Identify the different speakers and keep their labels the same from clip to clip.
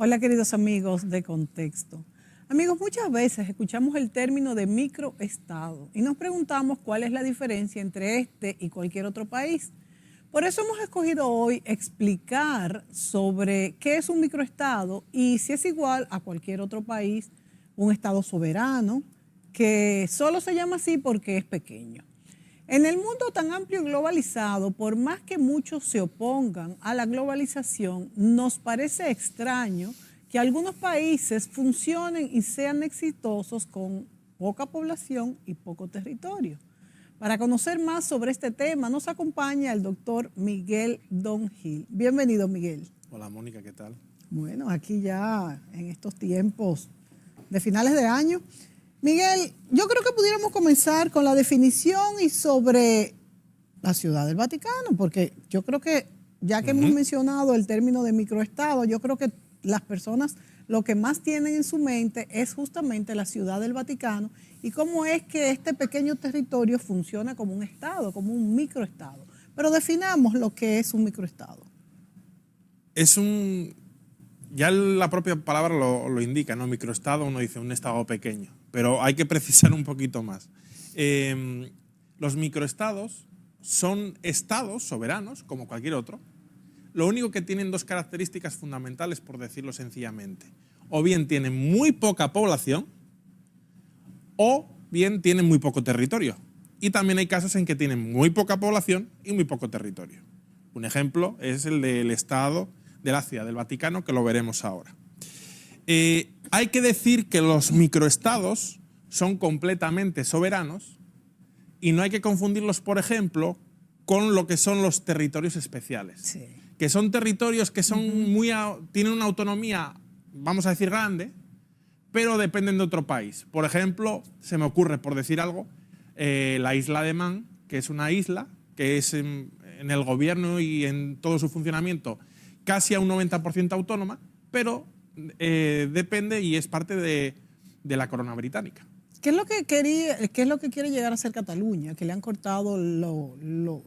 Speaker 1: Hola queridos amigos de Contexto. Amigos, muchas veces escuchamos el término de microestado y nos preguntamos cuál es la diferencia entre este y cualquier otro país. Por eso hemos escogido hoy explicar sobre qué es un microestado y si es igual a cualquier otro país, un estado soberano, que solo se llama así porque es pequeño. En el mundo tan amplio y globalizado, por más que muchos se opongan a la globalización, nos parece extraño que algunos países funcionen y sean exitosos con poca población y poco territorio. Para conocer más sobre este tema, nos acompaña el doctor Miguel Don Gil. Bienvenido, Miguel.
Speaker 2: Hola, Mónica, ¿qué tal?
Speaker 1: Bueno, aquí ya en estos tiempos de finales de año. Miguel, yo creo que pudiéramos comenzar con la definición y sobre la Ciudad del Vaticano, porque yo creo que ya que hemos mencionado el término de microestado, yo creo que las personas lo que más tienen en su mente es justamente la Ciudad del Vaticano y cómo es que este pequeño territorio funciona como un estado, como un microestado. Pero definamos lo que es un microestado.
Speaker 2: Ya la propia palabra lo indica, ¿no? Microestado, uno dice un estado pequeño, pero hay que precisar un poquito más. Los microestados son estados soberanos, como cualquier otro. Lo único que tienen dos características fundamentales, por decirlo sencillamente. O bien tienen muy poca población, o bien tienen muy poco territorio. Y también hay casos en que tienen muy poca población y muy poco territorio. Un ejemplo es el del estado de la Ciudad del Vaticano, que lo veremos ahora. Hay que decir que los microestados son completamente soberanos y no hay que confundirlos, por ejemplo, con lo que son los territorios especiales.
Speaker 1: Sí.
Speaker 2: Que son territorios que son tienen una autonomía, vamos a decir, grande, pero dependen de otro país. Por ejemplo, se me ocurre, por decir algo, la isla de Man, que es una isla que es en el gobierno y en todo su funcionamiento casi a un 90% autónoma, pero depende y es parte de la corona británica.
Speaker 1: ¿Qué es lo que quiere llegar a ser Cataluña? Que le han cortado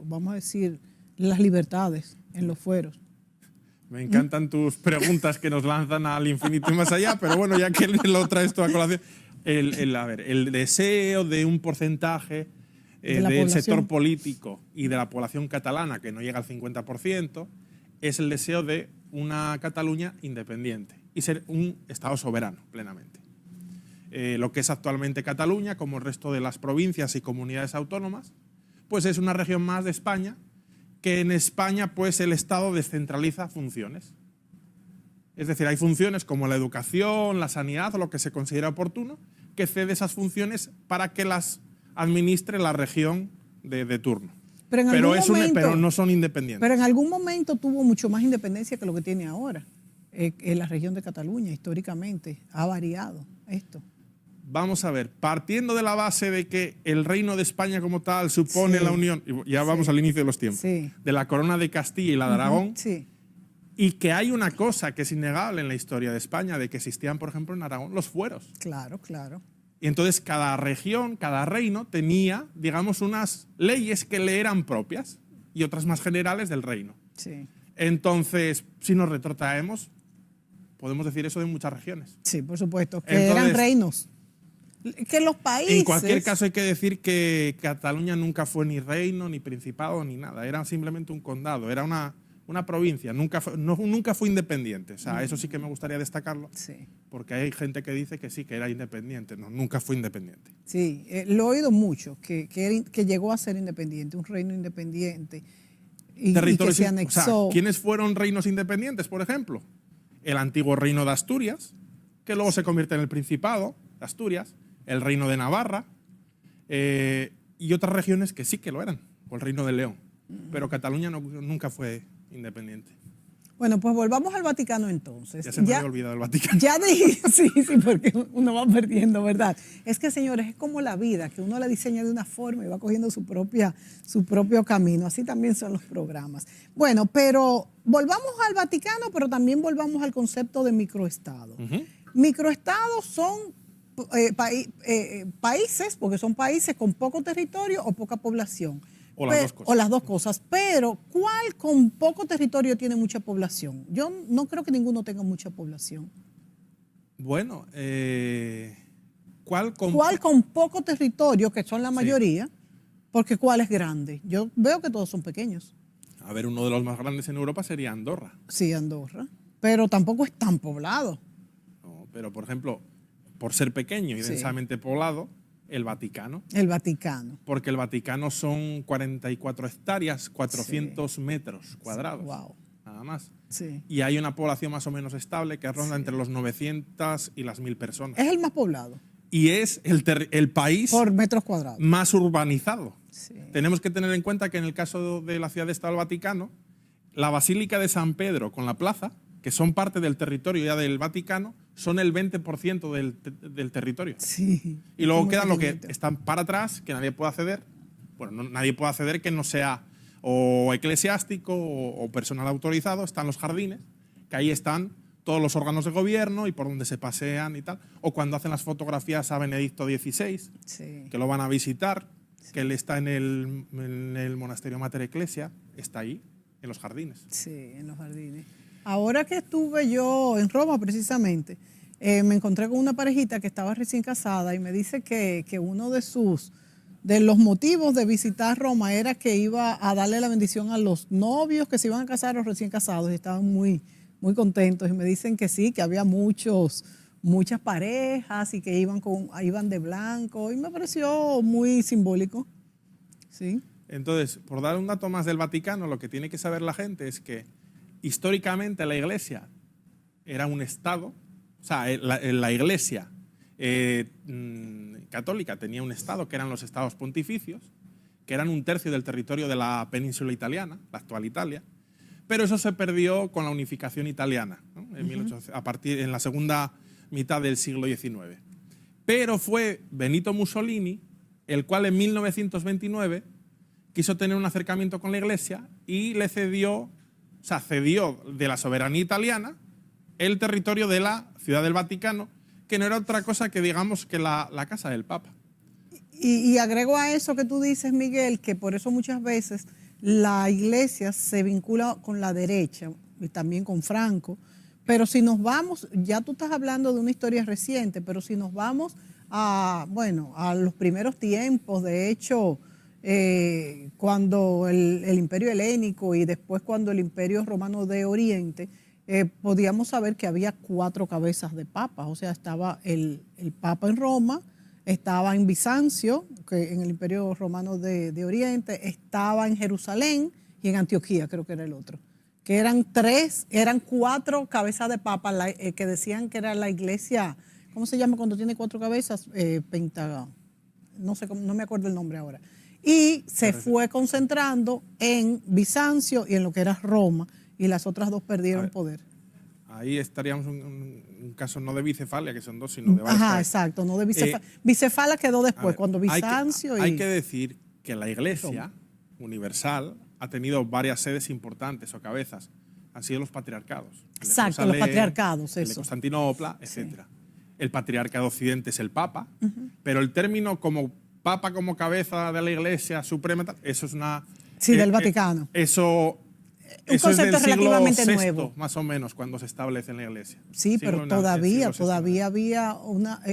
Speaker 1: vamos a decir, las libertades en los fueros.
Speaker 2: Me encantan tus preguntas que nos lanzan al infinito y más allá, pero bueno, ya que lo traes tú a colación, el deseo de un porcentaje del sector político y de la población catalana, que no llega al 50%, es el deseo de una Cataluña independiente y ser un Estado soberano plenamente. Lo que es actualmente Cataluña, como el resto de las provincias y comunidades autónomas, pues es una región más de España, que en España pues el Estado descentraliza funciones. Es decir, hay funciones como la educación, la sanidad o lo que se considera oportuno, que cede esas funciones para que las administre la región de turno. Pero no son independientes.
Speaker 1: Pero en algún momento tuvo mucho más independencia que lo que tiene ahora. En la región de Cataluña, históricamente, ha variado esto.
Speaker 2: Vamos a ver, partiendo de la base de que el Reino de España como tal supone la unión, y ya vamos al inicio de los tiempos, de la corona de Castilla y la de Aragón, y que hay una cosa que es innegable en la historia de España, de que existían, por ejemplo, en Aragón los fueros.
Speaker 1: Claro, claro.
Speaker 2: Y entonces cada región, cada reino tenía, digamos, unas leyes que le eran propias y otras más generales del reino.
Speaker 1: Sí.
Speaker 2: Entonces, si nos retrotraemos, podemos decir eso de muchas regiones.
Speaker 1: Sí, por supuesto, que eran reinos. Que los países…
Speaker 2: En cualquier caso hay que decir que Cataluña nunca fue ni reino, ni principado, ni nada. Era simplemente un condado, era una provincia, nunca fue independiente. O sea, eso sí que me gustaría destacarlo, porque hay gente que dice que sí, que era independiente. No, nunca fue independiente.
Speaker 1: Sí, lo he oído mucho, que llegó a ser independiente, un reino independiente, y que se anexó.
Speaker 2: O sea, ¿quiénes fueron reinos independientes, por ejemplo? El antiguo reino de Asturias, que luego se convierte en el Principado de Asturias, el reino de Navarra y otras regiones que sí que lo eran, o el reino de León. Pero Cataluña nunca fue independiente.
Speaker 1: Bueno, pues volvamos al Vaticano entonces.
Speaker 2: Ya se me había olvidado el Vaticano.
Speaker 1: Ya dije, sí, porque uno va perdiendo, ¿verdad? Es que, señores, es como la vida, que uno la diseña de una forma y va cogiendo su propio camino. Así también son los programas. Bueno, pero volvamos al Vaticano, pero también volvamos al concepto de microestado. Microestados son países, porque son países con poco territorio o poca población.
Speaker 2: O las dos cosas.
Speaker 1: O las dos cosas. Pero, ¿cuál con poco territorio tiene mucha población? Yo no creo que ninguno tenga mucha población.
Speaker 2: Bueno, ¿cuál
Speaker 1: con poco territorio, que son la mayoría? Porque ¿cuál es grande? Yo veo que todos son pequeños.
Speaker 2: A ver, uno de los más grandes en Europa sería Andorra.
Speaker 1: Sí, Andorra. Pero tampoco es tan poblado.
Speaker 2: No, pero, por ejemplo, por ser pequeño y densamente poblado, el Vaticano.
Speaker 1: El Vaticano.
Speaker 2: Porque el Vaticano son 44 hectáreas, 400 metros cuadrados.
Speaker 1: Wow.
Speaker 2: Nada más.
Speaker 1: Sí.
Speaker 2: Y hay una población más o menos estable que ronda entre los 900 y las 1000 personas.
Speaker 1: Es el más poblado.
Speaker 2: Y es el país
Speaker 1: por metros cuadrados
Speaker 2: más urbanizado.
Speaker 1: Sí.
Speaker 2: Tenemos que tener en cuenta que en el caso de la ciudad de Estado del Vaticano, la Basílica de San Pedro con la plaza, que son parte del territorio ya del Vaticano, son el 20% del territorio.
Speaker 1: Sí.
Speaker 2: Y luego quedan lo que están para atrás, que nadie puede acceder. Bueno, nadie puede acceder que no sea o eclesiástico o personal autorizado. Están los jardines, que ahí están todos los órganos de gobierno y por donde se pasean y tal. O cuando hacen las fotografías a Benedicto XVI, que lo van a visitar, que él está en el monasterio Mater Ecclesia, está ahí, en los jardines.
Speaker 1: Sí, en los jardines. Ahora que estuve yo en Roma precisamente, me encontré con una parejita que estaba recién casada y me dice que uno de los motivos de visitar Roma era que iba a darle la bendición a los novios que se iban a casar o recién casados y estaban muy contentos y me dicen que sí, que había muchas parejas y que iban de blanco y me pareció muy simbólico. Sí.
Speaker 2: Entonces, por dar un dato más del Vaticano, lo que tiene que saber la gente es que históricamente la Iglesia era un Estado, o sea, la Iglesia católica tenía un Estado que eran los Estados pontificios, que eran 1/3 del territorio de la península italiana, la actual Italia, pero eso se perdió con la unificación italiana, ¿no? En la segunda mitad del siglo XIX. Pero fue Benito Mussolini el cual en 1929 quiso tener un acercamiento con la Iglesia y le cedió de la soberanía italiana el territorio de la Ciudad del Vaticano, que no era otra cosa que, digamos, que la casa del Papa.
Speaker 1: Y agrego a eso que tú dices, Miguel, que por eso muchas veces la Iglesia se vincula con la derecha y también con Franco. Pero si nos vamos, ya tú estás hablando de una historia reciente, pero si nos vamos a los primeros tiempos, de hecho, cuando el Imperio Helénico y después cuando el Imperio Romano de Oriente, podíamos saber que había 4 cabezas de papas. O sea, estaba el Papa en Roma, estaba en Bizancio, que en el Imperio Romano de Oriente, estaba en Jerusalén y en Antioquía, creo que era el otro. Que eran 4 cabezas de papa, que decían que era la iglesia, ¿cómo se llama cuando tiene 4 cabezas? Pentágono. No sé, no me acuerdo el nombre ahora. Y se fue concentrando en Bizancio y en lo que era Roma, y las otras 2 perdieron poder.
Speaker 2: Ahí estaríamos en un caso no de bicefalia, que son 2, sino de varias.
Speaker 1: Ajá, exacto, no de bicefalia. Bicefalia quedó después, cuando Bizancio
Speaker 2: hay que decir que la Iglesia universal ha tenido varias sedes importantes o cabezas. Han sido los patriarcados.
Speaker 1: Exacto, los patriarcados,
Speaker 2: el de Constantinopla, etc. Sí. El patriarca de Occidente es el Papa, pero el término como Papa como cabeza de la Iglesia suprema, eso es una...
Speaker 1: Sí, del Vaticano.
Speaker 2: Eso es del siglo VI, más o menos, cuando se establece en la Iglesia.
Speaker 1: Sí, pero todavía había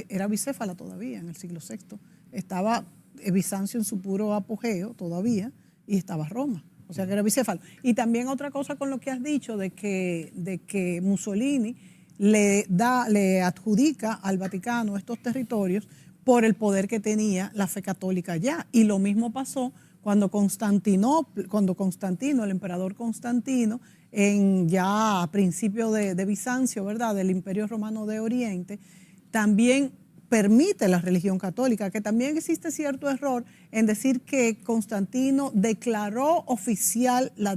Speaker 1: era bicéfala todavía en el siglo VI. Estaba Bizancio en su puro apogeo todavía y estaba Roma. O sea que era bicéfalo. Y también otra cosa con lo que has dicho de que Mussolini le adjudica al Vaticano estos territorios por el poder que tenía la fe católica allá. Y lo mismo pasó cuando Constantino, el emperador Constantino, ya a principios de Bizancio, ¿verdad?, del Imperio Romano de Oriente, también permite la religión católica, que también existe cierto error en decir que Constantino declaró oficial la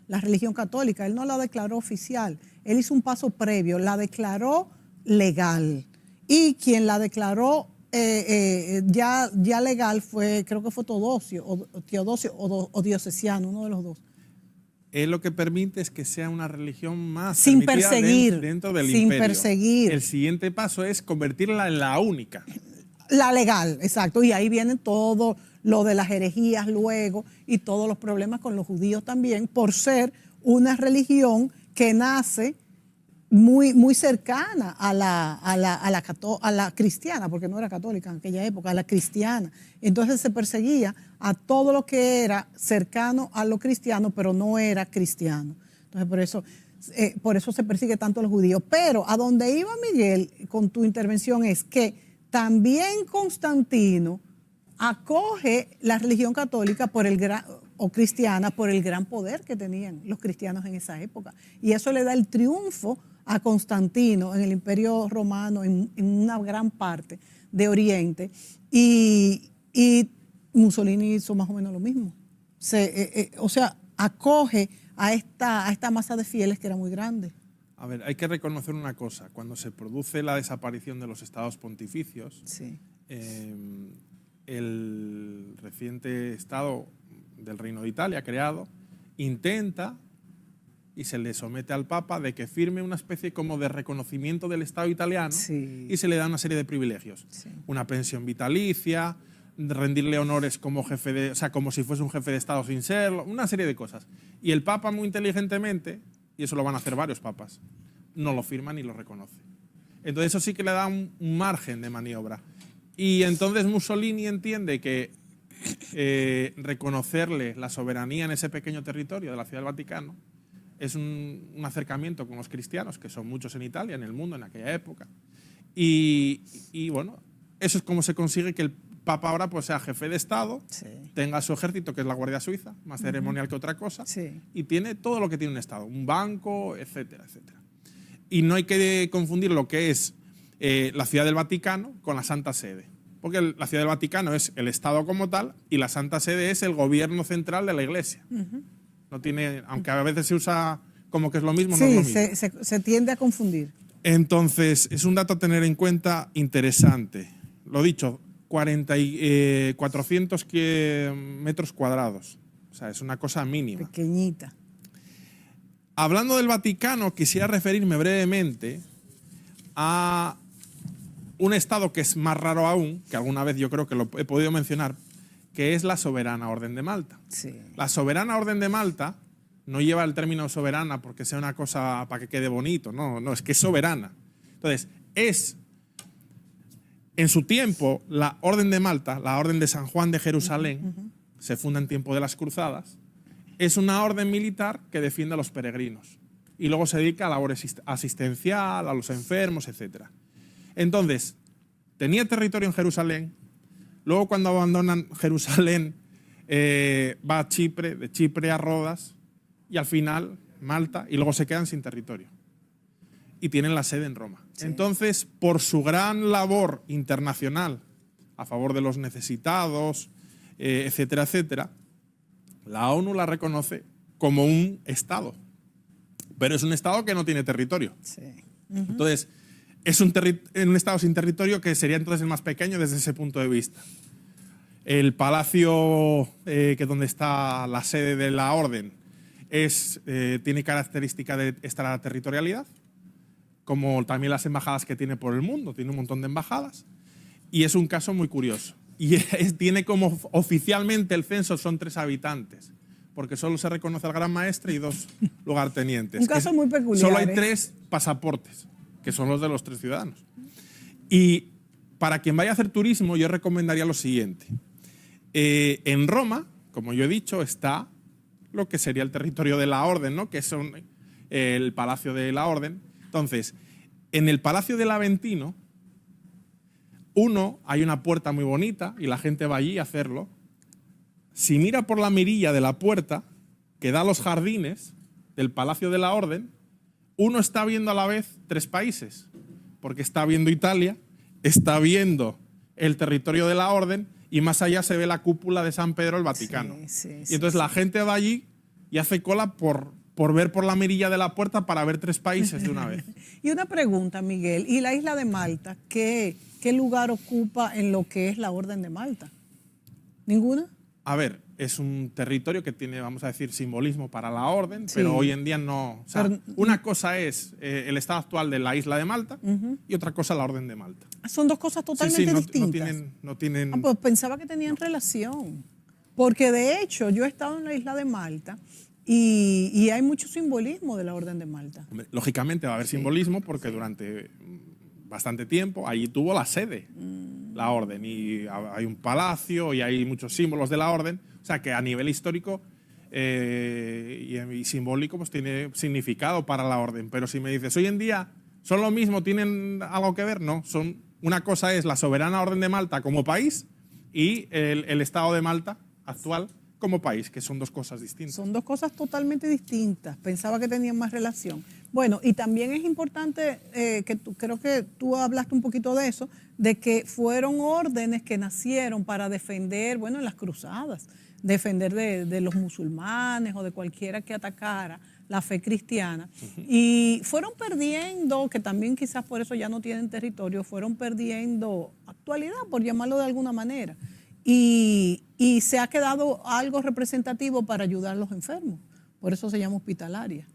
Speaker 1: religión católica. Él no la declaró oficial, él hizo un paso previo, la declaró legal. Y quien la declaró ya legal creo que fue Teodosio o Diocesiano, uno de los 2.
Speaker 2: Él lo que permite es que sea una religión más
Speaker 1: sin perseguir
Speaker 2: dentro del
Speaker 1: sin
Speaker 2: imperio.
Speaker 1: Perseguir.
Speaker 2: El siguiente paso es convertirla en la única.
Speaker 1: La legal, exacto. Y ahí vienen todos lo de las herejías luego y todos los problemas con los judíos también, por ser una religión que nace muy cercana a la cristiana, porque no era católica en aquella época, a la cristiana. Entonces se perseguía a todo lo que era cercano a lo cristiano, pero no era cristiano. Entonces por eso se persigue tanto a los judíos. Pero a donde iba Miguel con tu intervención es que también Constantino acoge la religión católica o cristiana por el gran poder que tenían los cristianos en esa época. Y eso le da el triunfo a Constantino en el Imperio Romano, en una gran parte de Oriente. Y Mussolini hizo más o menos lo mismo. O sea, acoge a esta masa de fieles que era muy grande.
Speaker 2: A ver, hay que reconocer una cosa. Cuando se produce la desaparición de los estados pontificios,
Speaker 1: sí.
Speaker 2: El reciente estado del Reino de Italia creado intenta y se le somete al Papa de que firme una especie como de reconocimiento del Estado italiano,
Speaker 1: sí.
Speaker 2: y se le da una serie de privilegios.
Speaker 1: Sí.
Speaker 2: Una pensión vitalicia, rendirle honores como jefe de, o sea, como si fuese un jefe de Estado sin serlo, una serie de cosas. Y el Papa muy inteligentemente, y eso lo van a hacer varios papas, no lo firma ni lo reconoce. Entonces eso sí que le da un margen de maniobra. Y entonces Mussolini entiende que reconocerle la soberanía en ese pequeño territorio de la Ciudad del Vaticano es un acercamiento con los cristianos, que son muchos en Italia, en el mundo, en aquella época. Y bueno, eso es como se consigue que el Papa ahora pues sea jefe de Estado,
Speaker 1: sí.
Speaker 2: tenga su ejército, que es la Guardia Suiza, más ceremonial que otra cosa,
Speaker 1: sí.
Speaker 2: y tiene todo lo que tiene un Estado, un banco, etcétera, etcétera. Y no hay que confundir lo que es la Ciudad del Vaticano con la Santa Sede, porque la Ciudad del Vaticano es el Estado como tal y la Santa Sede es el gobierno central de la Iglesia. No tiene, aunque a veces se usa como que es lo mismo,
Speaker 1: sí,
Speaker 2: no es lo mismo.
Speaker 1: Se tiende a confundir.
Speaker 2: Entonces, es un dato a tener en cuenta interesante. Lo dicho, 400 metros cuadrados. O sea, es una cosa mínima.
Speaker 1: Pequeñita.
Speaker 2: Hablando del Vaticano, quisiera referirme brevemente a un estado que es más raro aún, que alguna vez yo creo que lo he podido mencionar, que es la Soberana Orden de Malta.
Speaker 1: Sí.
Speaker 2: La Soberana Orden de Malta no lleva el término soberana porque sea una cosa para que quede bonito, no, es que es soberana. Entonces, en su tiempo, la Orden de Malta, la Orden de San Juan de Jerusalén, se funda en tiempo de las Cruzadas, es una orden militar que defiende a los peregrinos y luego se dedica a labor asistencial, a los enfermos, etc. Entonces, tenía territorio en Jerusalén, luego cuando abandonan Jerusalén va a Chipre, de Chipre a Rodas y al final Malta, y luego se quedan sin territorio. Y tienen la sede en Roma. Sí. Entonces, por su gran labor internacional a favor de los necesitados, etcétera, etcétera, la ONU la reconoce como un Estado. Pero es un Estado que no tiene territorio. Sí. Entonces, es un Estado sin territorio que sería entonces el más pequeño desde ese punto de vista. El palacio que donde está la sede de la orden tiene característica de extraterritorialidad, como también las embajadas que tiene por el mundo, tiene un montón de embajadas, y es un caso muy curioso. Y tiene como oficialmente el censo son 3 habitantes, porque solo se reconoce al gran maestre y 2 lugartenientes.
Speaker 1: Un caso muy peculiar.
Speaker 2: Solo hay 3 pasaportes, que son los de los 3 ciudadanos. Y para quien vaya a hacer turismo, yo recomendaría lo siguiente. En Roma, como yo he dicho, está lo que sería el territorio de la orden, ¿no? Que es el Palacio de la Orden. Entonces, en el Palacio del Aventino, hay una puerta muy bonita y la gente va allí a hacerlo. Si mira por la mirilla de la puerta, que da a los jardines del Palacio de la Orden, uno está viendo a la vez 3 países, porque está viendo Italia, está viendo el territorio de la Orden y más allá se ve la cúpula de San Pedro, el Vaticano. Y entonces la gente va allí y hace cola por ver por la mirilla de la puerta para ver 3 países de una vez.
Speaker 1: Y una pregunta, Miguel, ¿y la isla de Malta, qué lugar ocupa en lo que es la Orden de Malta? ¿Ninguna?
Speaker 2: A ver, es un territorio que tiene, vamos a decir, simbolismo para la orden,
Speaker 1: Sí.
Speaker 2: pero hoy en día no. O sea,
Speaker 1: Pero-
Speaker 2: una cosa es el estado actual de la isla de Malta y otra cosa la orden de Malta.
Speaker 1: Son dos cosas totalmente
Speaker 2: no,
Speaker 1: distintas.
Speaker 2: no tienen.
Speaker 1: Ah, pues pensaba que tenían relación. Porque de hecho yo he estado en la isla de Malta y hay mucho simbolismo de la Orden de Malta.
Speaker 2: Hombre, lógicamente va a haber simbolismo porque durante bastante tiempo allí tuvo la sede, la orden, y hay un palacio y hay muchos símbolos de la orden. O sea que a nivel histórico y simbólico pues tiene significado para la orden. Pero si me dices, hoy en día son lo mismo, ¿tienen algo que ver? No, una cosa es la soberana Orden de Malta como país y el Estado de Malta actual como país, que son dos cosas distintas.
Speaker 1: Son dos cosas totalmente distintas. Pensaba que tenían más relación. Bueno, y también es importante, creo que tú hablaste un poquito de eso, de que fueron órdenes que nacieron para defender, bueno, en las cruzadas, defender de los musulmanes o de cualquiera que atacara la fe cristiana. Y fueron perdiendo, que también quizás por eso ya no tienen territorio, fueron perdiendo actualidad, por llamarlo de alguna manera. Y se ha quedado algo representativo para ayudar a los enfermos. Por eso se llama hospitalaria.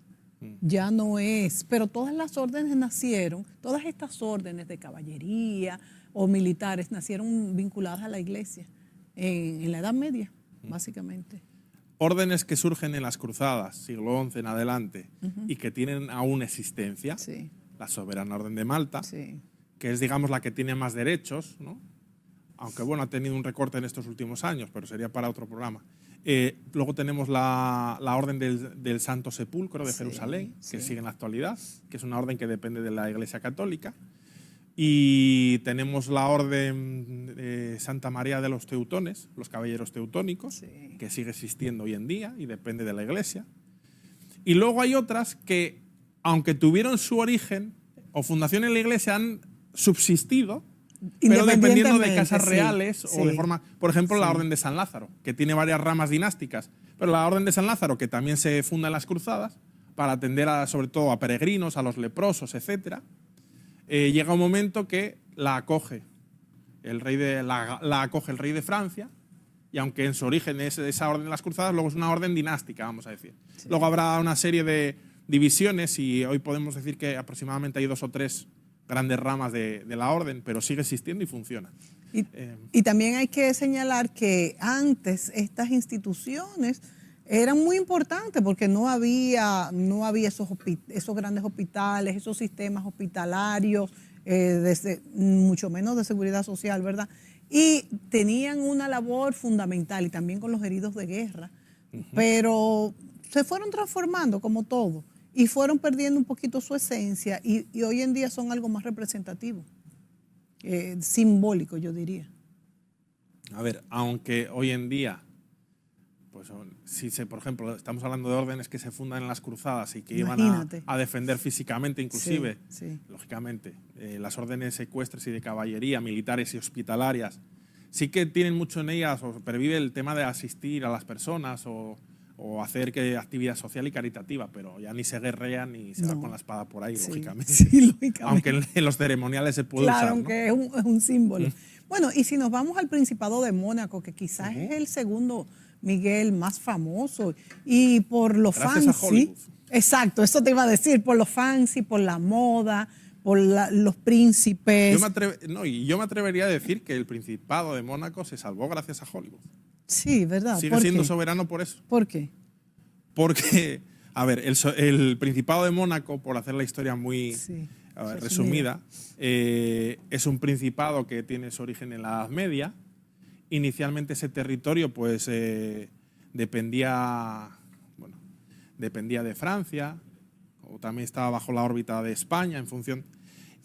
Speaker 1: Ya no es, pero todas las órdenes nacieron, todas estas órdenes de caballería o militares nacieron vinculadas a la iglesia en la Edad Media, básicamente.
Speaker 2: Órdenes que surgen en las cruzadas, siglo XI en adelante, y que tienen aún existencia.
Speaker 1: Sí.
Speaker 2: La Soberana Orden de Malta,
Speaker 1: Sí.
Speaker 2: que es, digamos, la que tiene más derechos, ¿no? Aunque, bueno, ha tenido un recorte en estos últimos años, pero sería para otro programa. Luego tenemos la Orden del Santo Sepulcro de Jerusalén, que sigue en la actualidad, que es una orden que depende de la Iglesia Católica. Y tenemos la Orden de Santa María de los Teutones, los caballeros teutónicos, que sigue existiendo hoy en día y depende de la Iglesia. Y luego hay otras que, aunque tuvieron su origen o fundación en la Iglesia, han subsistido, pero dependiendo de casas reales o de forma. Por ejemplo, la Orden de San Lázaro, que tiene varias ramas dinásticas. Pero la Orden de San Lázaro, que también se funda en las cruzadas, para atender sobre todo a peregrinos, a los leprosos, etc., llega un momento que la acoge el rey de Francia, y aunque en su origen es esa Orden de las Cruzadas, luego es una orden dinástica, vamos a decir. Sí. Luego habrá una serie de divisiones y hoy podemos decir que aproximadamente hay 2 o 3 grandes ramas de la orden, pero sigue existiendo y funciona.
Speaker 1: Y también hay que señalar que antes estas instituciones eran muy importantes porque no había esos grandes hospitales, esos sistemas hospitalarios, mucho menos de seguridad social, ¿verdad? Y tenían una labor fundamental y también con los heridos de guerra, pero se fueron transformando como todo. Y fueron perdiendo un poquito su esencia y hoy en día son algo más representativo, simbólico, yo diría.
Speaker 2: A ver, aunque hoy en día, pues por ejemplo, estamos hablando de órdenes que se fundan en las cruzadas y que iban a defender físicamente, inclusive, lógicamente, las órdenes ecuestres y de caballería, militares y hospitalarias, sí que tienen mucho en ellas, o pervive el tema de asistir a las personas o hacer actividad social y caritativa, pero ya ni se guerrea ni se va con la espada por ahí, lógicamente.
Speaker 1: Sí, lógicamente.
Speaker 2: Aunque en los ceremoniales se puede usar, ¿no?
Speaker 1: Aunque es un símbolo. Bueno, y si nos vamos al Principado de Mónaco, que quizás es el segundo, Miguel, más famoso, y por lo
Speaker 2: Gracias
Speaker 1: fancy.
Speaker 2: A Hollywood.
Speaker 1: Exacto, eso te iba a decir, por lo fancy, por la moda, por los príncipes.
Speaker 2: Yo me atrevería a decir que el Principado de Mónaco se salvó gracias a Hollywood.
Speaker 1: Sí, ¿verdad?
Speaker 2: Sigue siendo soberano por eso.
Speaker 1: ¿Por qué?
Speaker 2: Porque, a ver, el Principado de Mónaco, por hacer la historia muy resumida, es un principado que tiene su origen en la Edad Media. Inicialmente ese territorio pues dependía de Francia, o también estaba bajo la órbita de España en función.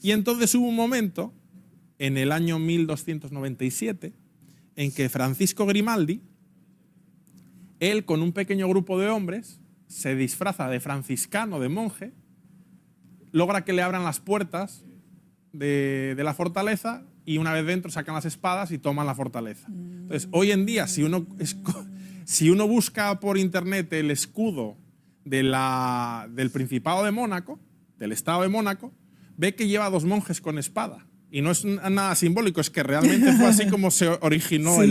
Speaker 2: Y entonces hubo un momento, en el año 1297, en que Francisco Grimaldi, él con un pequeño grupo de hombres, se disfraza de franciscano, de monje, logra que le abran las puertas de la fortaleza y una vez dentro sacan las espadas y toman la fortaleza. Entonces, hoy en día, si uno busca por internet el escudo del Principado de Mónaco, del Estado de Mónaco, ve que lleva 2 monjes con espada. Y no es nada simbólico, es que realmente fue así como se originó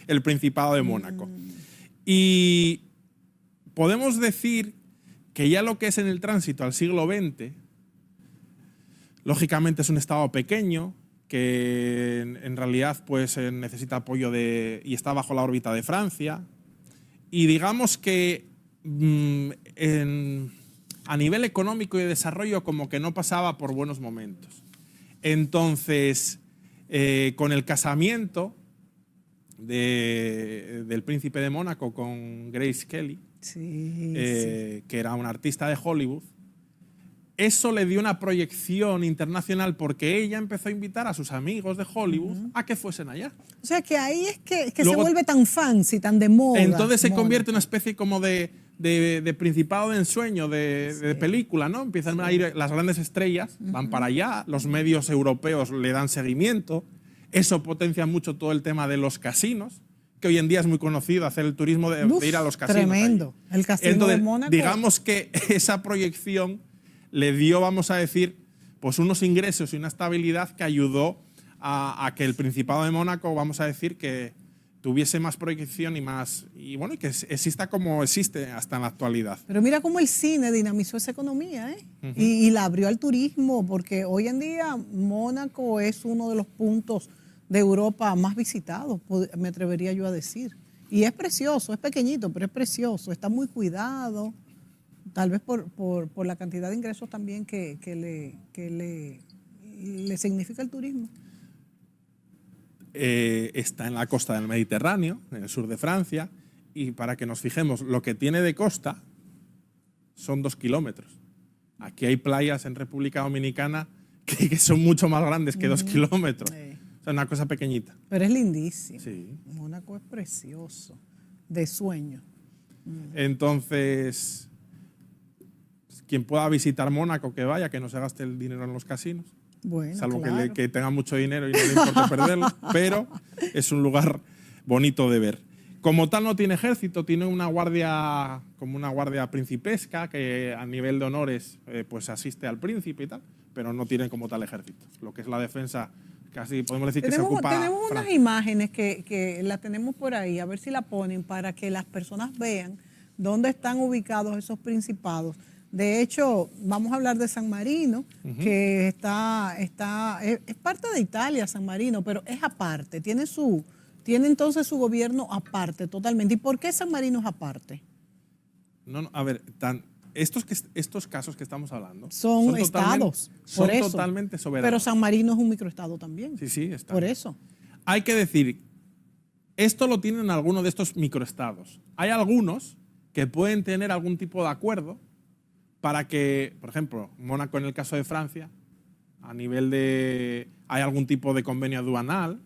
Speaker 2: el Principado de Mónaco. Y podemos decir que ya lo que es en el tránsito al siglo XX, lógicamente es un estado pequeño, que en realidad pues, necesita apoyo y está bajo la órbita de Francia. Y digamos que a nivel económico y de desarrollo como que no pasaba por buenos momentos. Entonces, con el casamiento del príncipe de Mónaco con Grace Kelly, que era una artista de Hollywood, eso le dio una proyección internacional porque ella empezó a invitar a sus amigos de Hollywood a que fuesen allá.
Speaker 1: O sea, que ahí es que luego, se vuelve tan fancy, tan de moda.
Speaker 2: Entonces se convierte en una especie como de principado de ensueño, de película, ¿no? Empiezan a ir las grandes estrellas, van para allá, los medios europeos le dan seguimiento, eso potencia mucho todo el tema de los casinos, que hoy en día es muy conocido, hacer el turismo de ir a los casinos.
Speaker 1: Tremendo. Allí. El casino
Speaker 2: Entonces,
Speaker 1: de Mónaco.
Speaker 2: Digamos que esa proyección le dio, vamos a decir, pues unos ingresos y una estabilidad que ayudó a que el Principado de Mónaco, vamos a decir, que tuviese más proyección y bueno, que exista como existe hasta en la actualidad.
Speaker 1: Pero mira cómo el cine dinamizó esa economía, ¿eh? Y la abrió al turismo, porque hoy en día Mónaco es uno de los puntos de Europa más visitados, me atrevería yo a decir. Y es precioso, es pequeñito, pero es precioso, está muy cuidado. Tal vez por la cantidad de ingresos también que le significa el turismo.
Speaker 2: Está en la costa del Mediterráneo, en el sur de Francia, y para que nos fijemos, lo que tiene de costa son 2 kilómetros. Aquí hay playas en República Dominicana que son mucho más grandes que 2 kilómetros. O sea, una cosa pequeñita.
Speaker 1: Pero es lindísimo.
Speaker 2: Sí.
Speaker 1: Mónaco es precioso, de sueño.
Speaker 2: Entonces, quien pueda visitar Mónaco, que vaya, que no se gaste el dinero en los casinos.
Speaker 1: Bueno,
Speaker 2: salvo
Speaker 1: claro.
Speaker 2: que tenga mucho dinero y no le importa perderlo, pero es un lugar bonito de ver. Como tal no tiene ejército, tiene una guardia, como una guardia principesca que a nivel de honores pues asiste al príncipe y tal, pero no tiene como tal ejército. Lo que es la defensa, casi podemos decir que se ocupa
Speaker 1: Tenemos
Speaker 2: Francia.
Speaker 1: unas imágenes que las tenemos por ahí, a ver si la ponen para que las personas vean dónde están ubicados esos principados. De hecho, vamos a hablar de San Marino, que es parte de Italia, San Marino, pero es aparte, tiene entonces su gobierno aparte totalmente. ¿Y por qué San Marino es aparte?
Speaker 2: No, a ver, estos casos que estamos hablando
Speaker 1: son estados,
Speaker 2: son
Speaker 1: por eso.
Speaker 2: Totalmente soberanos.
Speaker 1: Pero San Marino es un microestado también.
Speaker 2: Sí, está.
Speaker 1: Por eso.
Speaker 2: Hay que decir, esto lo tienen algunos de estos microestados. Hay algunos que pueden tener algún tipo de acuerdo para que, por ejemplo, Mónaco en el caso de Francia, a nivel hay algún tipo de convenio aduanal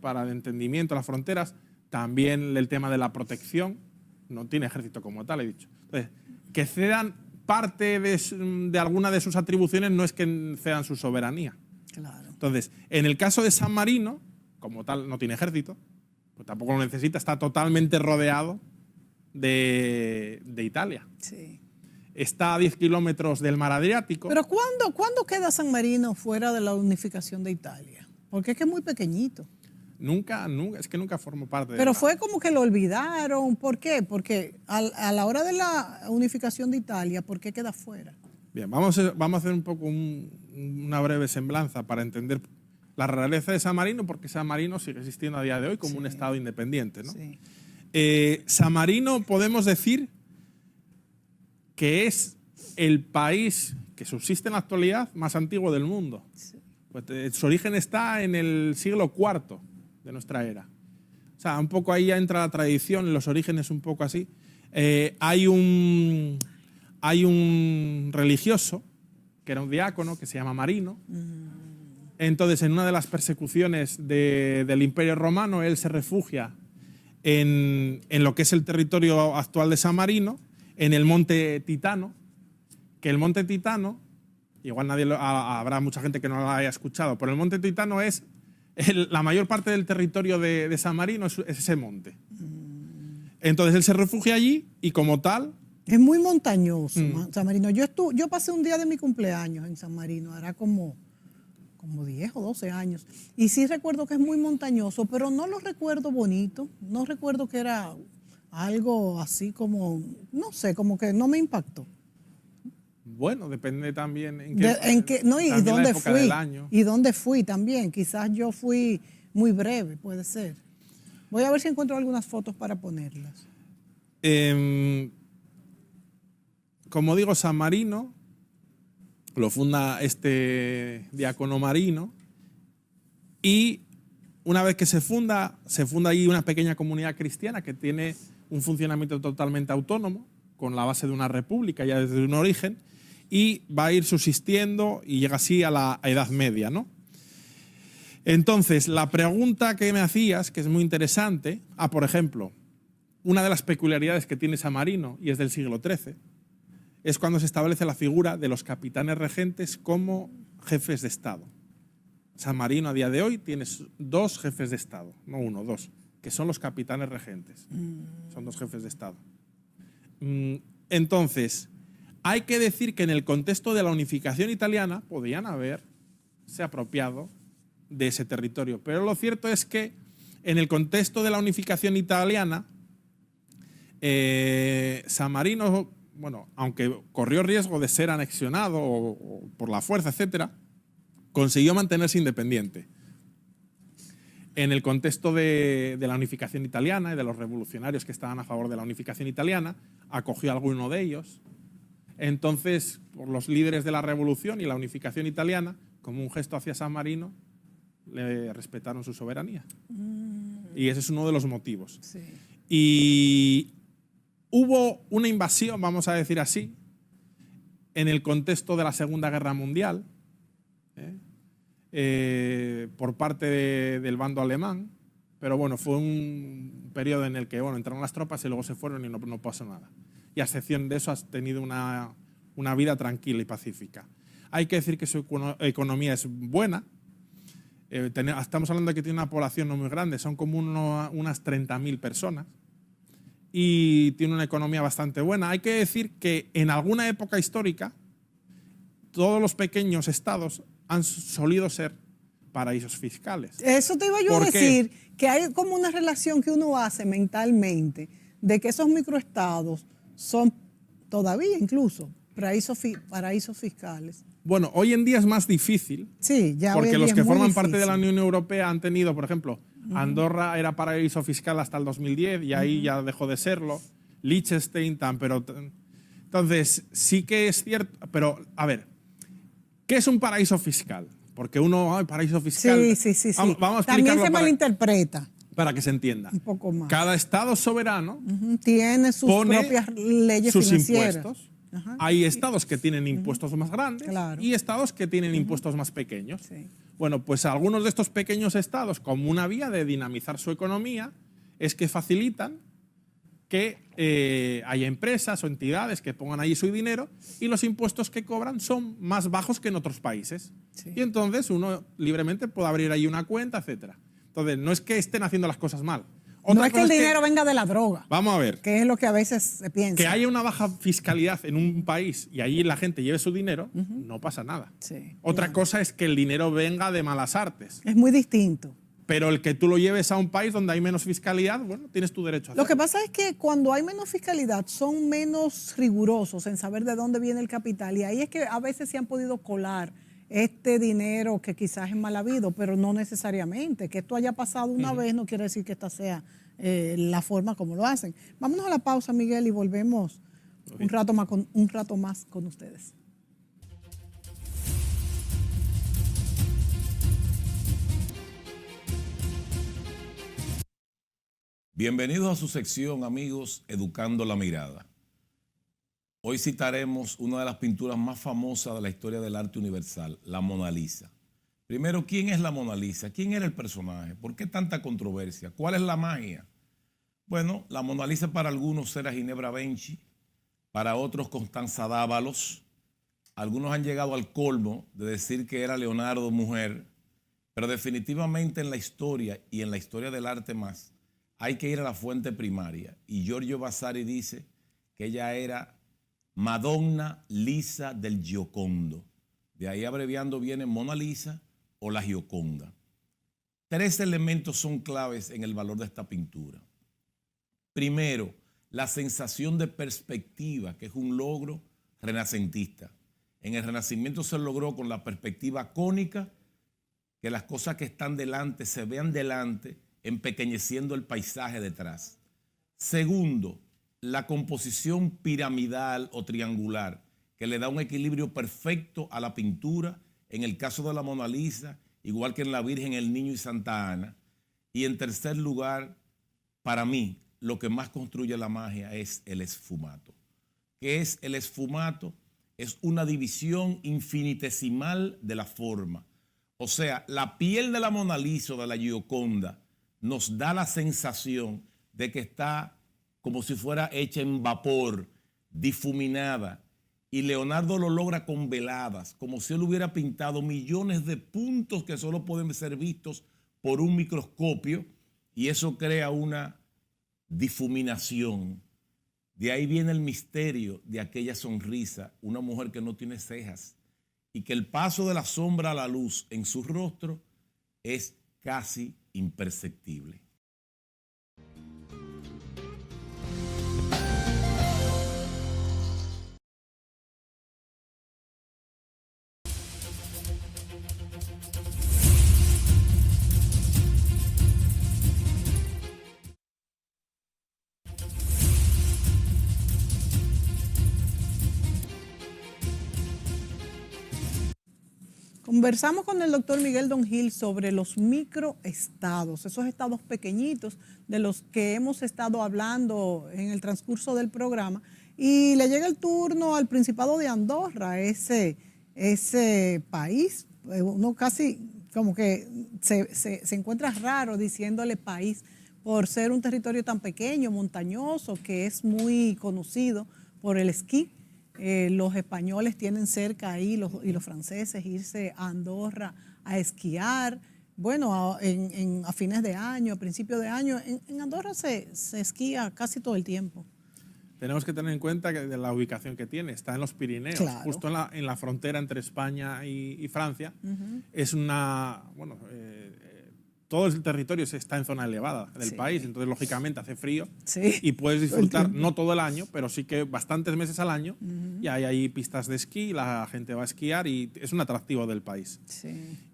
Speaker 2: para el entendimiento de las fronteras, también el tema de la protección, no tiene ejército como tal, he dicho. Entonces, que cedan parte de alguna de sus atribuciones no es que cedan su soberanía.
Speaker 1: Claro.
Speaker 2: Entonces, en el caso de San Marino, como tal no tiene ejército, pues tampoco lo necesita, está totalmente rodeado de Italia.
Speaker 1: Sí.
Speaker 2: Está a 10 kilómetros del mar Adriático.
Speaker 1: Pero ¿cuándo queda San Marino fuera de la unificación de Italia? Porque es que es muy pequeñito.
Speaker 2: Nunca, es que nunca formó parte de
Speaker 1: Pero fue como que lo olvidaron. ¿Por qué? Porque a la hora de la unificación de Italia, ¿por qué queda fuera?
Speaker 2: Bien, vamos a hacer un poco una breve semblanza para entender la realeza de San Marino, porque San Marino sigue existiendo a día de hoy como un estado independiente, ¿no?
Speaker 1: Sí.
Speaker 2: San Marino podemos decir que es el país que subsiste en la actualidad más antiguo del mundo.
Speaker 1: Sí.
Speaker 2: Pues, su origen está en el siglo IV de nuestra era. O sea, un poco ahí ya entra la tradición, los orígenes un poco así. Hay un religioso, que era un diácono, que se llama Marino. Entonces, en una de las persecuciones del Imperio Romano, él se refugia en lo que es el territorio actual de San Marino, en el monte Titano, que el monte Titano, igual habrá mucha gente que no lo haya escuchado, pero el monte Titano es la mayor parte del territorio de San Marino, es ese monte. Entonces él se refugia allí y como tal...
Speaker 1: Es muy montañoso, San Marino. Yo pasé un día de mi cumpleaños en San Marino, hará como como 10 o 12 años. Y sí recuerdo que es muy montañoso, pero no lo recuerdo bonito. No recuerdo que era algo así como, no sé, como que no me impactó.
Speaker 2: Bueno, depende también
Speaker 1: y dónde
Speaker 2: época
Speaker 1: fui.
Speaker 2: del año.
Speaker 1: Y dónde fui también. Quizás yo fui muy breve, puede ser. Voy a ver si encuentro algunas fotos para ponerlas.
Speaker 2: Como digo, San Marino lo funda este diácono Marino, y una vez que se funda ahí una pequeña comunidad cristiana que tiene un funcionamiento totalmente autónomo, con la base de una república ya desde un origen, y va a ir subsistiendo y llega así a la Edad Media, ¿no? Entonces, la pregunta que me hacías, que es muy interesante, por ejemplo, una de las peculiaridades que tiene San Marino, y es del siglo XIII, es cuando se establece la figura de los capitanes regentes como jefes de Estado. San Marino a día de hoy tiene 2 jefes de Estado, no 1, 2, que son los capitanes regentes. Son 2 jefes de Estado. Entonces, hay que decir que en el contexto de la unificación italiana podían haberse apropiado de ese territorio, pero lo cierto es que en el contexto de la unificación italiana, San Marino, bueno, aunque corrió riesgo de ser anexionado o por la fuerza, etcétera, consiguió mantenerse independiente. En el contexto de la unificación italiana y de los revolucionarios que estaban a favor de la unificación italiana, acogió a alguno de ellos. Entonces, por los líderes de la revolución y la unificación italiana, como un gesto hacia San Marino, le respetaron su soberanía. Y ese es uno de los motivos.
Speaker 1: Sí.
Speaker 2: Y hubo una invasión, vamos a decir así, en el contexto de la Segunda Guerra Mundial, por parte del bando alemán, pero bueno, fue un periodo en el que entraron las tropas y luego se fueron y no pasó nada. Y a excepción de eso has tenido una vida tranquila y pacífica. Hay que decir que su economía es buena. Estamos hablando de que tiene una población no muy grande, son como unas 30.000 personas, y tiene una economía bastante buena. Hay que decir que en alguna época histórica todos los pequeños estados han solido ser paraísos fiscales.
Speaker 1: Eso te iba yo a decir, que hay como una relación que uno hace mentalmente de que esos microestados son todavía incluso paraísos fiscales.
Speaker 2: Bueno, hoy en día es más difícil,
Speaker 1: sí, ya
Speaker 2: porque los que forman parte de la
Speaker 1: Unión
Speaker 2: Unión Europea han tenido, por ejemplo, Andorra era paraíso fiscal hasta el 2010 y ahí ya dejó de serlo. Liechtenstein, pero entonces sí que es cierto, pero a ver, ¿qué es un paraíso fiscal? Porque paraíso fiscal.
Speaker 1: Sí.
Speaker 2: Vamos a
Speaker 1: también se malinterpreta.
Speaker 2: Para que se entienda.
Speaker 1: Un poco más.
Speaker 2: Cada estado soberano
Speaker 1: tiene sus propias leyes
Speaker 2: sus
Speaker 1: financieras.
Speaker 2: Impuestos. Hay estados que tienen impuestos más grandes y estados que tienen impuestos más pequeños.
Speaker 1: Sí.
Speaker 2: Bueno, pues algunos de estos pequeños estados, como una vía de dinamizar su economía, es que facilitan que haya empresas o entidades que pongan allí su dinero y los impuestos que cobran son más bajos que en otros países. Sí. Y entonces uno libremente puede abrir ahí una cuenta, etcétera. Entonces, no es que estén haciendo las cosas mal.
Speaker 1: No es que el dinero venga de la droga.
Speaker 2: Vamos a ver.
Speaker 1: Que es lo que a veces se piensa.
Speaker 2: Que haya una baja fiscalidad en un país y allí la gente lleve su dinero, no pasa nada.
Speaker 1: Sí,
Speaker 2: Otra cosa es que el dinero venga de malas artes.
Speaker 1: Es muy distinto.
Speaker 2: Pero el que tú lo lleves a un país donde hay menos fiscalidad, bueno, tienes tu derecho a hacerlo.
Speaker 1: Lo que pasa es que cuando hay menos fiscalidad son menos rigurosos en saber de dónde viene el capital, y ahí es que a veces se han podido colar este dinero que quizás es mal habido, pero no necesariamente. Que esto haya pasado una vez no quiere decir que esta sea la forma como lo hacen. Vámonos a la pausa, Miguel, y volvemos un rato más con ustedes.
Speaker 3: Bienvenidos a su sección, amigos, Educando la Mirada. Hoy citaremos una de las pinturas más famosas de la historia del arte universal, la Mona Lisa. Primero, ¿quién es la Mona Lisa? ¿Quién era el personaje? ¿Por qué tanta controversia? ¿Cuál es la magia? Bueno, la Mona Lisa para algunos era Ginebra Benchi, para otros Constanza Dávalos. Algunos han llegado al colmo de decir que era Leonardo mujer, pero definitivamente en la historia y en la historia del arte más, hay que ir a la fuente primaria. Y Giorgio Vasari dice que ella era Madonna Lisa del Giocondo. De ahí abreviando viene Mona Lisa, o la Gioconda. 3 elementos son claves en el valor de esta pintura. Primero, la sensación de perspectiva, que es un logro renacentista. En el Renacimiento se logró con la perspectiva cónica, que las cosas que están delante se vean delante, empequeñeciendo el paisaje detrás. Segundo, la composición piramidal o triangular, que le da un equilibrio perfecto a la pintura, en el caso de la Mona Lisa, igual que en la Virgen, el Niño y Santa Ana. Y en tercer lugar, para mí, lo que más construye la magia es el esfumato. ¿Qué es el esfumato? Es una división infinitesimal de la forma. O sea, la piel de la Mona Lisa o de la Gioconda nos da la sensación de que está como si fuera hecha en vapor, difuminada. Y Leonardo lo logra con veladas, como si él hubiera pintado millones de puntos que solo pueden ser vistos por un microscopio, y eso crea una difuminación. De ahí viene el misterio de aquella sonrisa, una mujer que no tiene cejas, y que el paso de la sombra a la luz en su rostro es casi imperceptible.
Speaker 1: Conversamos con el doctor Miguel Don Gil sobre los microestados, esos estados pequeñitos de los que hemos estado hablando en el transcurso del programa, y le llega el turno al Principado de Andorra, ese país. Uno casi como que se encuentra raro diciéndole país por ser un territorio tan pequeño, montañoso, que es muy conocido por el esquí. Los españoles tienen cerca ahí y los franceses irse a Andorra a esquiar. Bueno, a fines de año, a principios de año, en Andorra se esquía casi todo el tiempo.
Speaker 2: Tenemos que tener en cuenta que de la ubicación que tiene, está en los Pirineos,
Speaker 1: claro,
Speaker 2: justo en la frontera entre España y Francia. Es una, bueno, todo el territorio está en zona elevada del país, entonces lógicamente hace frío y puedes disfrutar, no todo el año, pero sí que bastantes meses al año, y hay ahí pistas de esquí, la gente va a esquiar y es un atractivo del país.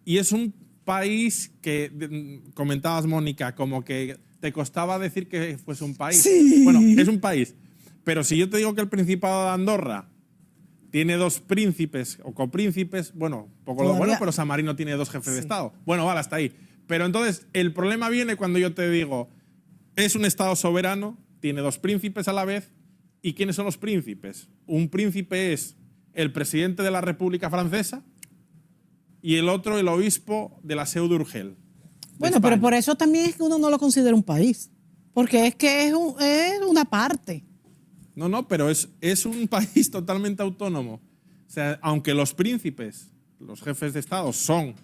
Speaker 2: Y es un país que, comentabas, Mónica, como que te costaba decir que fuese un país. Bueno, es un país, pero si yo te digo que el Principado de Andorra tiene 2 príncipes o copríncipes, bueno, poco lo bueno, pero San Marino tiene 2 jefes de Estado. Bueno, vale, hasta ahí. Pero entonces, el problema viene cuando yo te digo, es un Estado soberano, tiene 2 príncipes a la vez, ¿y quiénes son los príncipes? Un príncipe es el presidente de la República Francesa y el otro el obispo de la Seu d'Urgell.
Speaker 1: Bueno, pero por eso también es que uno no lo considera un país, porque es que es una parte.
Speaker 2: No, pero es un país totalmente autónomo. O sea, aunque los príncipes, los jefes de Estado, son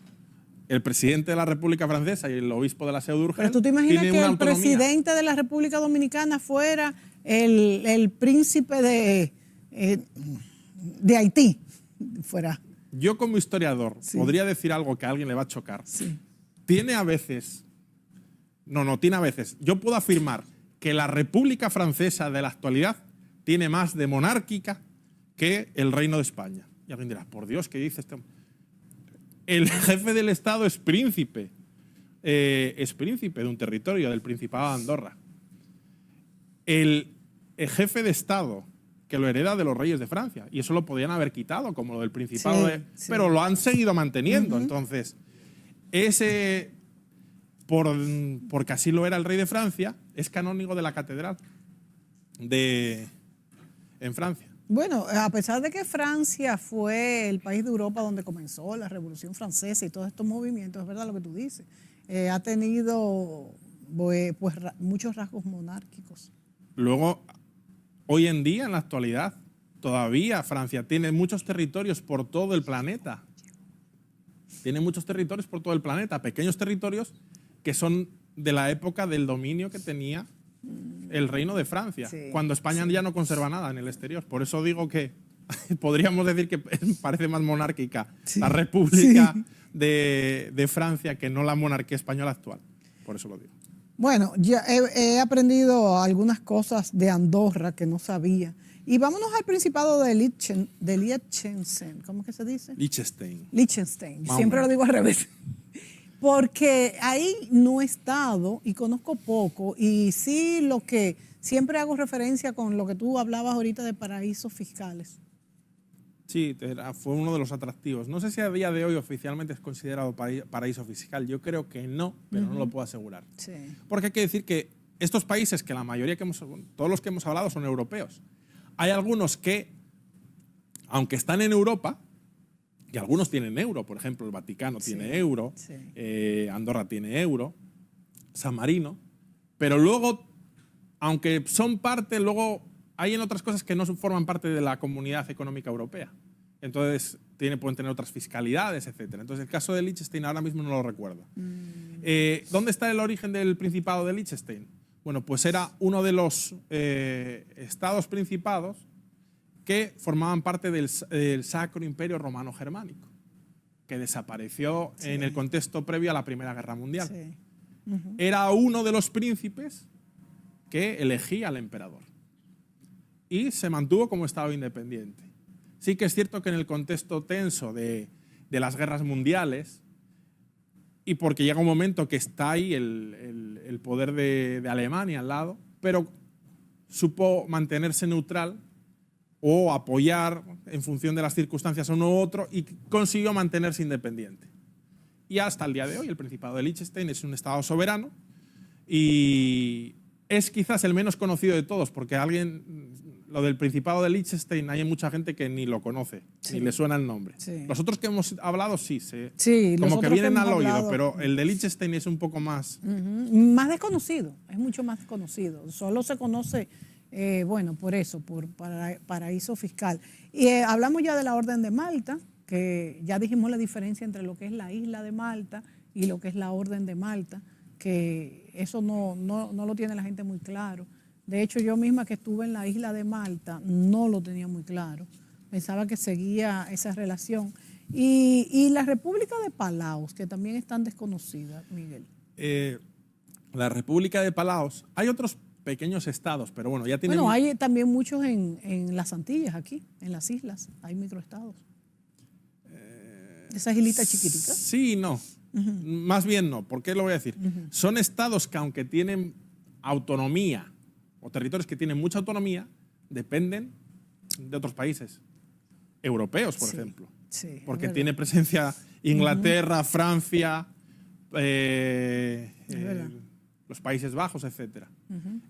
Speaker 2: el presidente de la República Francesa y el obispo de la Seu d'Urgell.
Speaker 1: Pero tú te imaginas que el presidente de la República Dominicana fuera el príncipe de Haití. Fuera.
Speaker 2: Yo como historiador podría decir algo que a alguien le va a chocar. Tiene a veces, yo puedo afirmar que la República Francesa de la actualidad tiene más de monárquica que el Reino de España. Y alguien dirá, por Dios, ¿qué dice este hombre? El jefe del Estado es príncipe de un territorio, del Principado de Andorra. El jefe de Estado, que lo hereda de los reyes de Francia, y eso lo podían haber quitado, como lo del Principado, pero lo han seguido manteniendo. Entonces, porque así lo era el rey de Francia, es canónigo de la catedral en Francia.
Speaker 1: Bueno, a pesar de que Francia fue el país de Europa donde comenzó la Revolución Francesa y todos estos movimientos, es verdad lo que tú dices, ha tenido pues muchos rasgos monárquicos.
Speaker 2: Luego, hoy en día, en la actualidad, todavía Francia tiene muchos territorios por todo el planeta. Tiene muchos territorios por todo el planeta, pequeños territorios que son de la época del dominio que tenía el Reino de Francia, cuando España ya no conserva nada en el exterior. Por eso digo que podríamos decir que parece más monárquica la República de Francia que no la monarquía española actual. Por eso lo digo.
Speaker 1: Bueno, ya he aprendido algunas cosas de Andorra que no sabía. Y vámonos al Principado de Liechtenstein. ¿Cómo que se dice?
Speaker 2: Liechtenstein.
Speaker 1: Liechtenstein. Siempre lo digo al revés. Porque ahí no he estado y conozco poco. Y sí, lo que siempre hago referencia con lo que tú hablabas ahorita de paraísos fiscales.
Speaker 2: Sí, fue uno de los atractivos. No sé si a día de hoy oficialmente es considerado paraíso fiscal. Yo creo que no, pero no lo puedo asegurar.
Speaker 1: Sí.
Speaker 2: Porque hay que decir que estos países, que la mayoría todos los que hemos hablado son europeos. Hay algunos que, aunque están en Europa, y algunos tienen euro, por ejemplo, el Vaticano tiene euro, Andorra tiene euro, San Marino, pero luego, aunque son parte, luego hay en otras cosas que no forman parte de la Comunidad Económica Europea. Entonces, pueden tener otras fiscalidades, etc. Entonces, el caso de Liechtenstein ahora mismo no lo recuerdo. ¿Dónde está el origen del Principado de Liechtenstein? Bueno, pues era uno de los estados principados que formaban parte del Sacro Imperio Romano Germánico, que desapareció en el contexto previo a la Primera Guerra Mundial.
Speaker 1: Sí.
Speaker 2: Era uno de los príncipes que elegía al emperador y se mantuvo como estado independiente. Sí que es cierto que en el contexto tenso de las guerras mundiales, y porque llega un momento que está ahí el poder de Alemania al lado, pero supo mantenerse neutral o apoyar en función de las circunstancias a uno u otro y consiguió mantenerse independiente. Y hasta el día de hoy el Principado de Liechtenstein es un estado soberano y es quizás el menos conocido de todos, porque lo del Principado de Liechtenstein hay mucha gente que ni lo conoce, ni le suena el nombre.
Speaker 1: Sí.
Speaker 2: Los otros que hemos hablado sí,
Speaker 1: como
Speaker 2: que vienen al oído, pero el de Liechtenstein es un poco más...
Speaker 1: Más desconocido, es mucho más desconocido. Solo se conoce, por eso, por paraíso fiscal. Y hablamos ya de la Orden de Malta, que ya dijimos la diferencia entre lo que es la isla de Malta y lo que es la Orden de Malta, que eso no lo tiene la gente muy claro. De hecho, yo misma que estuve en la isla de Malta no lo tenía muy claro. Pensaba que seguía esa relación. Y la República de Palaos, que también es tan desconocida, Miguel.
Speaker 2: La República de Palaos, hay otros pequeños estados, pero bueno, ya tienen...
Speaker 1: Bueno, hay también muchos en las Antillas, aquí, en las islas, hay microestados. Esas islitas chiquititas.
Speaker 2: Sí, no. Más bien no. ¿Por qué lo voy a decir? Son estados que, aunque tienen autonomía, o territorios que tienen mucha autonomía, dependen de otros países europeos, por ejemplo.
Speaker 1: Sí,
Speaker 2: porque tiene presencia Inglaterra, Francia, los Países Bajos, etc.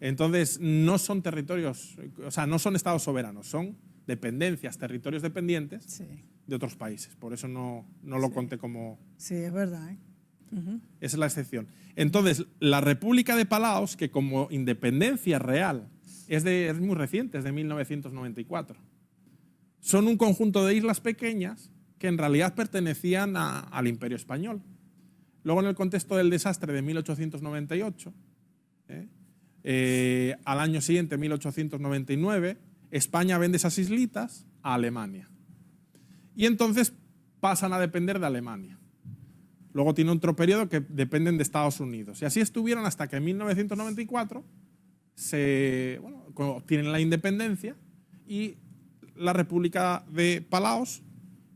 Speaker 2: Entonces, no son territorios, o sea, no son estados soberanos, son dependencias, territorios dependientes de otros países. Por eso no lo conté como...
Speaker 1: Sí, es verdad.
Speaker 2: Esa es la excepción. Entonces, la República de Palaos, que como independencia real es muy reciente, es de 1994. Son un conjunto de islas pequeñas que en realidad pertenecían al Imperio Español. Luego, en el contexto del desastre de 1898, al año siguiente, 1899, España vende esas islitas a Alemania. Y entonces pasan a depender de Alemania. Luego tiene otro periodo que dependen de Estados Unidos. Y así estuvieron hasta que en 1994 obtienen la independencia y la República de Palaos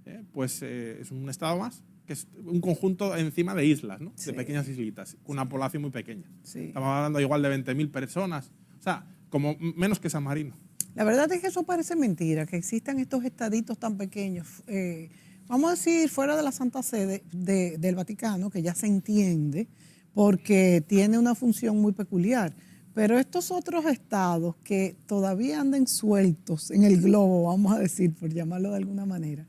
Speaker 2: es un estado más, que es un conjunto encima de islas, ¿no? De pequeñas islitas, con una población muy pequeña. Estamos hablando igual de 20.000 personas, o sea, como menos que San Marino.
Speaker 1: La verdad es que eso parece mentira, que existan estos estaditos tan pequeños. Vamos a decir, fuera de la Santa Sede del Vaticano, que ya se entiende, porque tiene una función muy peculiar. Pero estos otros estados que todavía andan sueltos en el globo, vamos a decir, por llamarlo de alguna manera,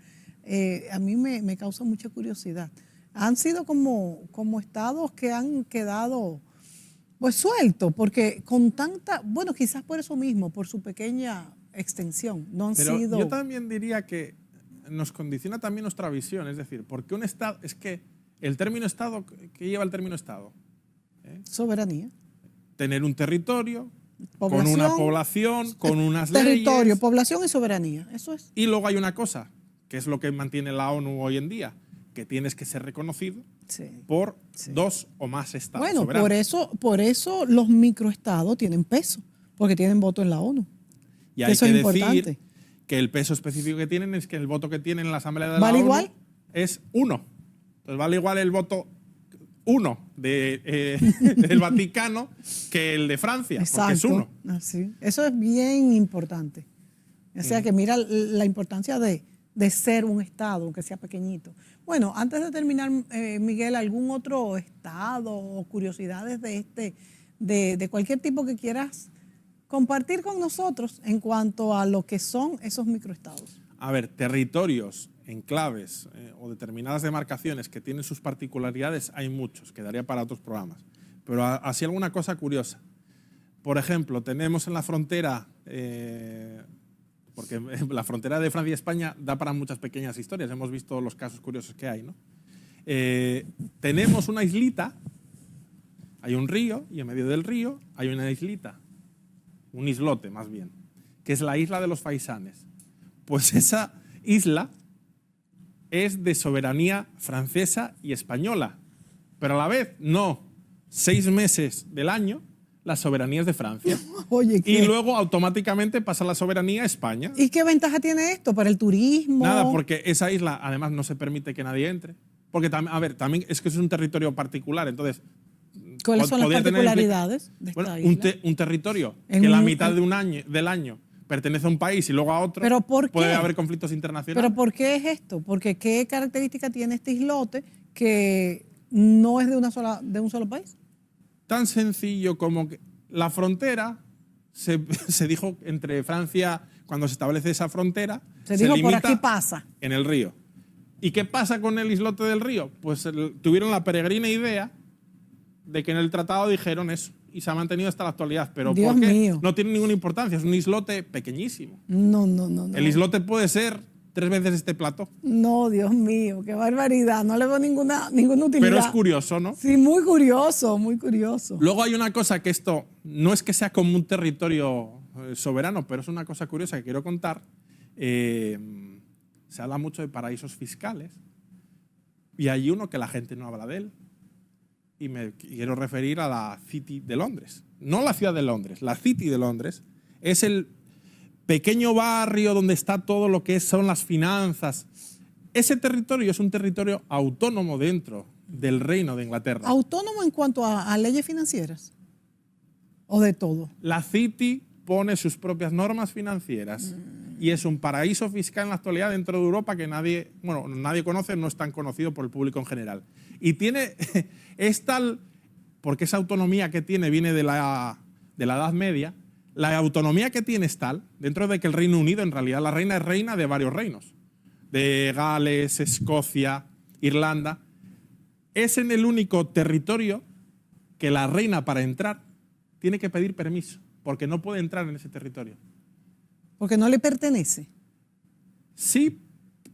Speaker 1: a mí me causa mucha curiosidad. Han sido como estados que han quedado pues sueltos, porque con tanta, bueno, quizás por eso mismo, por su pequeña extensión, no han sido...
Speaker 2: Yo también diría que nos condiciona también nuestra visión, es decir, porque un estado, es que el término estado, ¿qué lleva el término estado?
Speaker 1: Soberanía.
Speaker 2: Tener un territorio, con una población, con unas leyes.
Speaker 1: Territorio, población y soberanía, eso es.
Speaker 2: Y luego hay una cosa, que es lo que mantiene la ONU hoy en día, que tienes que ser reconocido
Speaker 1: Sí.
Speaker 2: por 2 o más estados
Speaker 1: Bueno,
Speaker 2: soberanos.
Speaker 1: por eso los microestados tienen peso, porque tienen voto en la ONU.
Speaker 2: Y hay
Speaker 1: Eso
Speaker 2: que
Speaker 1: es
Speaker 2: decir
Speaker 1: importante.
Speaker 2: que el peso específico que tienen es que el voto que tienen en la Asamblea de la
Speaker 1: ¿Vale
Speaker 2: ONU
Speaker 1: igual?
Speaker 2: es 1. Entonces vale igual el voto 1 del Vaticano que el de Francia, porque es 1.
Speaker 1: Así. Eso es bien importante. O sea que mira la importancia de ser un estado, aunque sea pequeñito. Bueno, antes de terminar, Miguel, ¿algún otro estado o curiosidades de cualquier tipo que quieras compartir con nosotros en cuanto a lo que son esos microestados?
Speaker 2: A ver, territorios, enclaves o determinadas demarcaciones que tienen sus particularidades, hay muchos, quedaría para otros programas. Pero así alguna cosa curiosa. Por ejemplo, tenemos en la frontera, porque la frontera de Francia y España da para muchas pequeñas historias, hemos visto los casos curiosos que hay, ¿no? Tenemos una islita, hay un río y en medio del río hay una islita, un islote más bien, que es la isla de los Faisanes. Pues esa isla es de soberanía francesa y española, pero a la vez no. 6 meses del año la soberanía es de Francia.
Speaker 1: Oye,
Speaker 2: y luego automáticamente pasa la soberanía a España.
Speaker 1: ¿Y qué ventaja tiene esto para el turismo?
Speaker 2: Nada, porque esa isla además no se permite que nadie entre. Porque, a ver, también es que es un territorio particular, entonces...
Speaker 1: ¿Cuáles son las particularidades de esta isla?
Speaker 2: Un territorio que la mitad del año pertenece a un país y luego a otro,
Speaker 1: ¿Pero por qué?
Speaker 2: Puede haber conflictos internacionales.
Speaker 1: ¿Pero por qué es esto? Porque ¿qué característica tiene este islote que no es de un solo país?
Speaker 2: Tan sencillo como que la frontera, se dijo entre Francia, cuando se establece esa frontera,
Speaker 1: se dijo por
Speaker 2: limita
Speaker 1: aquí pasa.
Speaker 2: En el río. ¿Y qué pasa con el islote del río? Pues tuvieron la peregrina idea de que en el tratado dijeron eso y se ha mantenido hasta la actualidad. Pero
Speaker 1: Dios
Speaker 2: ¿por qué?
Speaker 1: mío.
Speaker 2: No tiene ninguna importancia, es un islote pequeñísimo.
Speaker 1: No.
Speaker 2: El islote puede ser 3 veces este plato.
Speaker 1: No, Dios mío, qué barbaridad. No le veo ninguna utilidad.
Speaker 2: Pero es curioso, ¿no?
Speaker 1: Sí, muy curioso, muy curioso.
Speaker 2: Luego hay una cosa que esto no es que sea como un territorio soberano, pero es una cosa curiosa que quiero contar. Se habla mucho de paraísos fiscales y hay uno que la gente no habla de él. Y me quiero referir a la City de Londres. No la ciudad de Londres, la City de Londres es el pequeño barrio donde está todo lo que son las finanzas. Ese territorio es un territorio autónomo dentro del Reino de Inglaterra.
Speaker 1: ¿Autónomo en cuanto a leyes financieras? ¿O de todo?
Speaker 2: La City pone sus propias normas financieras y es un paraíso fiscal en la actualidad dentro de Europa que nadie conoce, no es tan conocido por el público en general. Y es tal, porque esa autonomía que tiene viene de la Edad Media, la autonomía que tiene es tal, dentro de que el Reino Unido, en realidad la reina es reina de varios reinos, de Gales, Escocia, Irlanda, es en el único territorio que la reina para entrar tiene que pedir permiso, porque no puede entrar en ese territorio.
Speaker 1: Porque no le pertenece.
Speaker 2: Sí,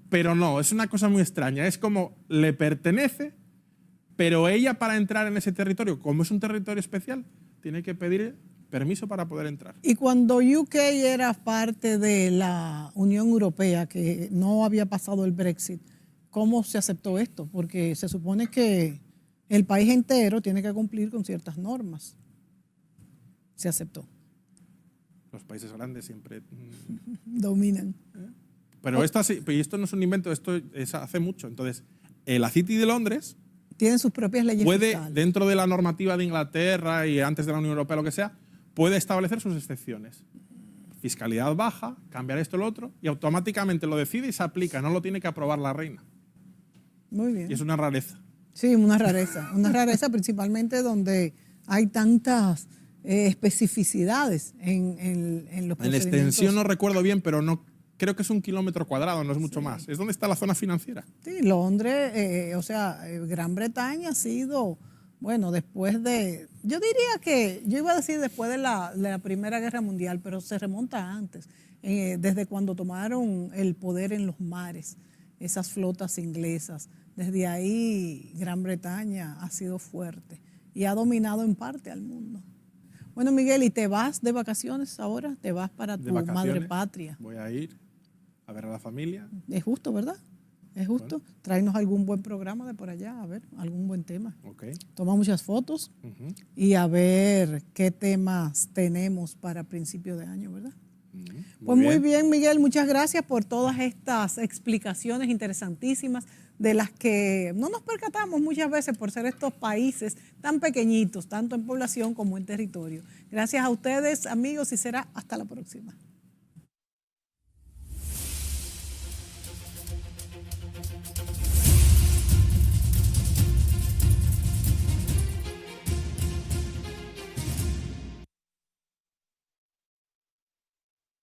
Speaker 2: pero no, es una cosa muy extraña, es como le pertenece, pero ella para entrar en ese territorio, como es un territorio especial, tiene que pedir permiso para poder entrar.
Speaker 1: Y cuando UK era parte de la Unión Europea, que no había pasado el Brexit, ¿cómo se aceptó esto? Porque se supone que el país entero tiene que cumplir con ciertas normas. Se aceptó.
Speaker 2: Los países grandes siempre
Speaker 1: dominan.
Speaker 2: Pero esto no es un invento, esto es hace mucho. Entonces, la City de Londres
Speaker 1: tienen sus propias leyes fiscales.
Speaker 2: Dentro de la normativa de Inglaterra y antes de la Unión Europea, lo que sea, puede establecer sus excepciones. Fiscalidad baja, cambiar esto y lo otro, y automáticamente lo decide y se aplica, no lo tiene que aprobar la reina.
Speaker 1: Muy bien.
Speaker 2: Y es una rareza.
Speaker 1: Sí, una rareza. Una rareza principalmente donde hay tantas especificidades en los procedimientos.
Speaker 2: En extensión no recuerdo bien, pero no creo que es 1 kilómetro cuadrado, no es mucho más. Es donde está la zona financiera.
Speaker 1: Sí, Londres, Gran Bretaña ha sido, bueno, después de, yo iba a decir después de la Primera Guerra Mundial, pero se remonta antes, desde cuando tomaron el poder en los mares, esas flotas inglesas. Desde ahí Gran Bretaña ha sido fuerte y ha dominado en parte al mundo. Bueno, Miguel, ¿y te vas de vacaciones ahora? ¿Te vas para tu madre patria?
Speaker 2: Voy a ir a ver a la familia.
Speaker 1: Es justo, ¿verdad? Es justo. Bueno. Tráenos algún buen programa de por allá, a ver, algún buen tema.
Speaker 2: Okay.
Speaker 1: Toma muchas fotos y a ver qué temas tenemos para principio de año, ¿verdad? Pues muy bien, Miguel, muchas gracias por todas estas explicaciones interesantísimas de las que no nos percatamos muchas veces por ser estos países tan pequeñitos, tanto en población como en territorio. Gracias a ustedes, amigos, y será hasta la próxima.